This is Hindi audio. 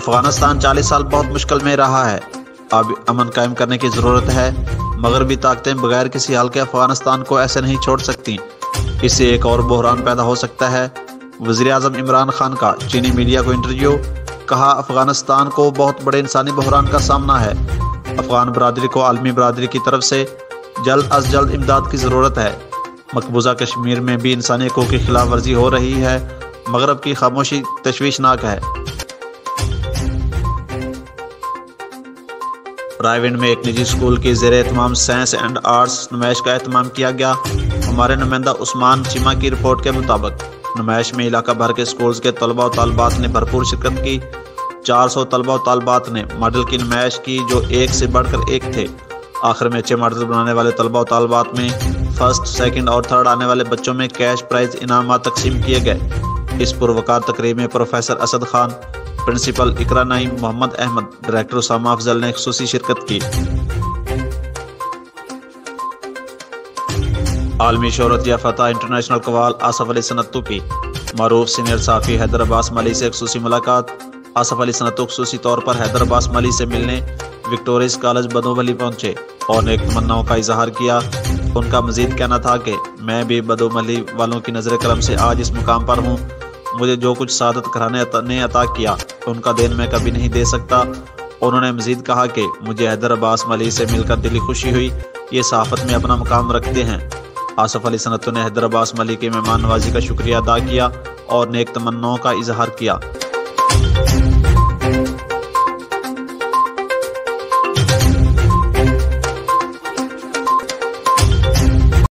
अफगानिस्तान 40 साल बहुत मुश्किल में रहा है। अब अमन कायम करने की ज़रूरत है। मगरबी ताकतें बगैर किसी हल के अफगानिस्तान को ऐसे नहीं छोड़ सकती। इससे एक और बहरान पैदा हो सकता है। वज़ीर-ए-आज़म इमरान खान का चीनी मीडिया को इंटरव्यू, कहा अफगानिस्तान को बहुत बड़े इंसानी बहरान का सामना है। अफगान बरादरी को आलमी बरादरी की तरफ से जल्द अज जल्द इमदाद की ज़रूरत है। मकबूजा कश्मीर में भी इंसानी हकूक़ की खिलाफ वर्जी हो रही है। मगरब की खामोशी तशवीशनाक है। रायविंड में एक निजी स्कूल की ज़ेर-ए-एहतमाम साइंस एंड आर्ट्स नुमाइश का एहतमाम किया गया। हमारे नुमाइंदा उस्मान चीमा की रिपोर्ट के मुताबिक नुमाइश में इलाका भर के स्कूल्स के तलबा और तालबात ने भरपूर शिरकत की। 400 तलबा और तालबात ने मॉडल की नुमाइश की जो एक से बढ़कर एक थे। आखिर में अच्छे मॉडल बनाने वाले तलबा और तालबात में फर्स्ट, सेकंड और थर्ड आने वाले बच्चों में कैश प्राइज इनामात तकसीम किए गए। इस पुरवकार तकरीब में प्रोफेसर असद खान, प्रिंसिपल इकरा नईम, मोहम्मद अहमद, डायरेक्टर उसामा अफजल ने खुसूसी शिरकत की। आलमी शोहरत याफ्ता इंटरनेशनल कवाल आसफ अली सनत्तू की मारूफ सीनियर साफ़ी हैदर अब्बास मली से खुसूसी मुलाकात। आसफ अली सनत्तू खुसूसी तौर पर हैदर अब्बास मली से मिलने विक्टोरिया कॉलेज बदोमली पहुंचे और नेक तमन्नाओं का इजहार किया। उनका मजीद कहना था कि मैं भी बदोमली वालों की नजर करम से आज इस मुकाम पर हूँ। मुझे जो कुछ सादत घराने ने अता किया उनका देन मैं कभी नहीं दे सकता। उन्होंने मजीद कहा कि मुझे हैदर अब्बास मली से मिलकर दिली खुशी हुई। ये सहाफत में अपना मुकाम रखते हैं। आसफ अली सनत्तू ने हैदर अब्बास मली की मेहमान नवाजी का शुक्रिया अदा किया और नेक तमन्नाओं का इजहार किया।